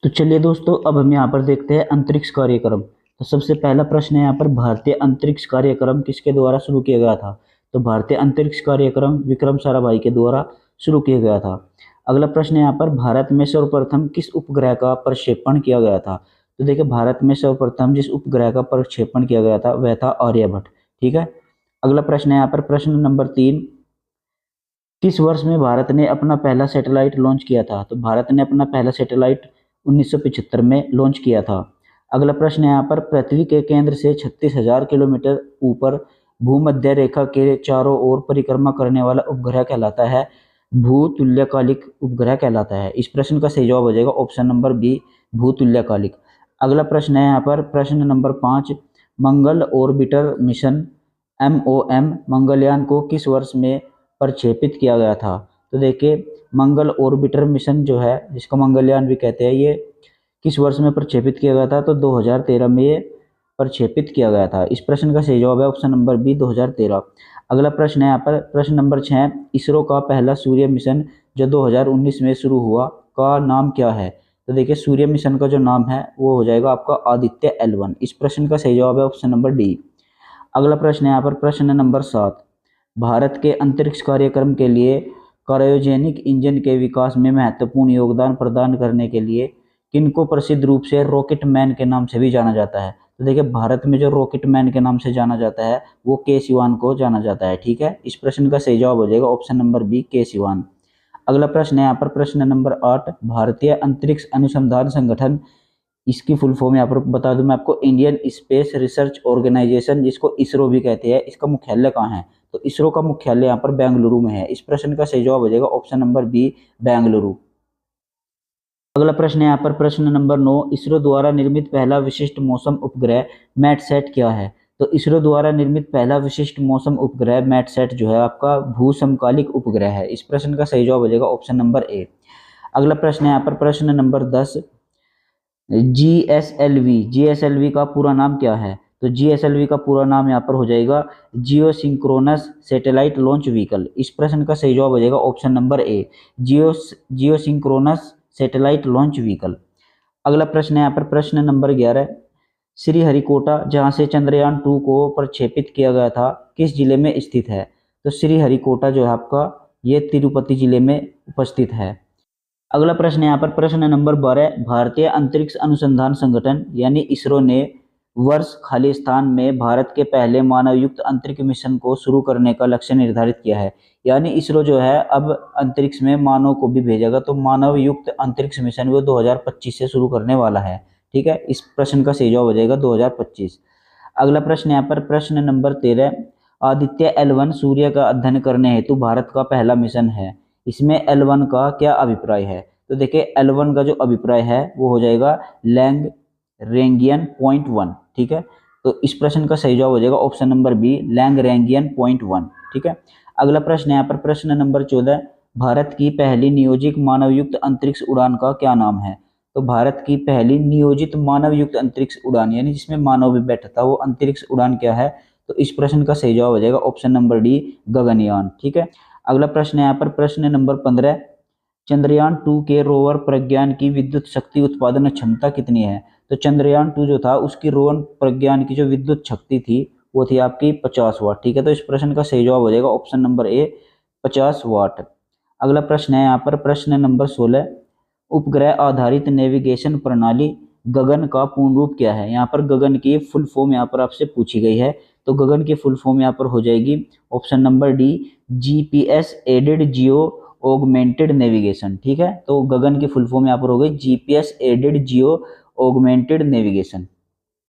तो चलिए दोस्तों, अब हम यहाँ पर देखते हैं अंतरिक्ष कार्यक्रम। तो सबसे पहला प्रश्न है यहाँ पर, भारतीय अंतरिक्ष कार्यक्रम किसके द्वारा शुरू किया गया था? तो भारतीय अंतरिक्ष कार्यक्रम विक्रम साराभाई के द्वारा शुरू किया गया था। अगला प्रश्न है यहाँ पर, भारत में सर्वप्रथम किस उपग्रह का प्रक्षेपण किया गया था? तो देखिए, भारत में सर्वप्रथम जिस उपग्रह का प्रक्षेपण किया गया था वह था आर्यभट्ट। ठीक है। अगला प्रश्न है यहाँ पर, प्रश्न नंबर 3, किस वर्ष में भारत ने अपना पहला सैटेलाइट लॉन्च किया था? तो भारत ने अपना पहला सैटेलाइट 1975 में लॉन्च किया था। अगला प्रश्न है यहाँ पर, पृथ्वी के केंद्र से 36,000 किलोमीटर ऊपर भूमध्य रेखा के चारों ओर परिक्रमा करने वाला उपग्रह कहलाता है? भूतुल्यकालिक उपग्रह कहलाता है। इस प्रश्न का सही जवाब हो जाएगा ऑप्शन नंबर बी, भूतुल्यकालिक। अगला प्रश्न है यहाँ पर, प्रश्न नंबर 5, मंगल ऑर्बिटर मिशन MOM मंगलयान को किस वर्ष में प्रक्षेपित किया गया था? तो देखिए, मंगल ऑर्बिटर मिशन जो है, जिसको मंगलयान भी कहते हैं, ये किस वर्ष में प्रक्षेपित किया गया था? तो 2013 में ये प्रक्षेपित किया गया था। इस प्रश्न का सही जवाब है ऑप्शन नंबर बी, 2013। अगला प्रश्न है यहाँ पर, प्रश्न नंबर 6, इसरो का पहला सूर्य मिशन जो 2019 में शुरू हुआ का नाम क्या है? तो देखिए, सूर्य मिशन का जो नाम है वो हो जाएगा आपका आदित्य L1। इस प्रश्न का सही जवाब है ऑप्शन नंबर डी। अगला प्रश्न है यहाँ पर, प्रश्न नंबर 7, भारत के अंतरिक्ष कार्यक्रम के लिए क्रायोजेनिक इंजन के विकास में महत्वपूर्ण योगदान प्रदान करने के लिए किनको प्रसिद्ध रूप से रॉकेट मैन के नाम से भी जाना जाता है? तो देखिए, भारत में जो रॉकेट मैन के नाम से जाना जाता है वो के सिवान को जाना जाता है। ठीक है। इस प्रश्न का सही जवाब हो जाएगा ऑप्शन नंबर बी, के सिवान। अगला प्रश्न है यहाँ पर, प्रश्न नंबर 8, भारतीय अंतरिक्ष अनुसंधान संगठन, इसकी फुल फॉर्म यहाँ पर बता दूं मैं आपको, इंडियन स्पेस रिसर्च ऑर्गेनाइजेशन, जिसको इसरो भी कहते हैं, इसका मुख्यालय कहाँ है? तो इसरो का मुख्यालय यहाँ पर बेंगलुरु में है। इस प्रश्न का सही जवाब हो जाएगा ऑप्शन नंबर बी, बेंगलुरु। अगला प्रश्न है यहाँ पर, प्रश्न नंबर 9, इसरो द्वारा निर्मित पहला विशिष्ट मौसम उपग्रह मैटसैट क्या है? तो इसरो द्वारा निर्मित पहला विशिष्ट मौसम उपग्रह मैटसैट जो है आपका भू समकालिक उपग्रह है। इस प्रश्न का सही जवाब हो जाएगा ऑप्शन नंबर ए। अगला प्रश्न है यहाँ पर, प्रश्न नंबर 10, GSLV का पूरा नाम क्या है? तो GSLV का पूरा नाम यहाँ पर हो जाएगा जियो सिंक्रोनस सैटेलाइट लॉन्च व्हीकल। इस प्रश्न का सही जवाब हो जाएगा option number A, Jio synchronous satellite launch vehicle. अगला प्रश्न है यहाँ पर, प्रश्न नंबर 11, श्रीहरिकोटा जहाँ से चंद्रयान 2 को प्रक्षेपित किया गया था किस जिले में स्थित है? तो श्रीहरिकोटा जो है आपका, ये तिरुपति जिले में उपस्थित है। अगला प्रश्न है यहाँ पर, प्रश्न नंबर 12, भारतीय अंतरिक्ष अनुसंधान संगठन यानी इसरो ने वर्ष खालिस्तान में भारत के पहले मानव युक्त अंतरिक्ष मिशन को शुरू करने का लक्ष्य निर्धारित किया है। यानी इसरो जो है अब अंतरिक्ष में मानव को भी भेजेगा, तो मानव युक्त अंतरिक्ष मिशन वो 2025 से शुरू करने वाला है। ठीक है। इस प्रश्न का सही जवाब हो जाएगा 2025। अगला प्रश्न यहाँ पर, प्रश्न नंबर 13, आदित्य L1 सूर्य का अध्ययन करने हेतु भारत का पहला मिशन है, इसमें L1 का क्या अभिप्राय है? तो देखिए, L1 का जो अभिप्राय है वो हो जाएगा लैग्रेंगियन पॉइंट 1। ठीक है। तो इस प्रश्न का सही जवाब हो जाएगा ऑप्शन नंबर बी, लैग्रेंगियन पॉइंट 1। ठीक है। अगला प्रश्न है यहाँ पर, प्रश्न नंबर 14, भारत की पहली नियोजित मानव युक्त अंतरिक्ष उड़ान का क्या नाम है? तो भारत की पहली नियोजित मानव युक्त अंतरिक्ष उड़ान, यानी जिसमें मानव भी बैठा था, वो अंतरिक्ष उड़ान क्या है? तो इस प्रश्न का सही जवाब हो जाएगा ऑप्शन नंबर डी, गगनयान। ठीक है। अगला प्रश्न है यहाँ पर, प्रश्न नंबर 15, चंद्रयान 2 के रोवर प्रज्ञान की विद्युत शक्ति उत्पादन क्षमता कितनी है? तो चंद्रयान 2 जो था उसकी रोवर प्रज्ञान की जो विद्युत शक्ति थी वो थी आपकी 50 वाट। ठीक है। तो इस प्रश्न का सही जवाब हो जाएगा ऑप्शन नंबर ए, 50 वाट। अगला प्रश्न है यहाँ पर, प्रश्न नंबर 16, उपग्रह आधारित नेविगेशन प्रणाली गगन का पूर्ण रूप क्या है? यहाँ पर गगन की फुल फॉर्म यहाँ पर आपसे पूछी गई है। तो गगन की फुल फॉर्म यहाँ पर हो जाएगी option number D, GPS added geo augmented navigation. ठीक है। तो गगन की फुल फॉर्म यहाँ पर हो गई GPS added geo augmented navigation.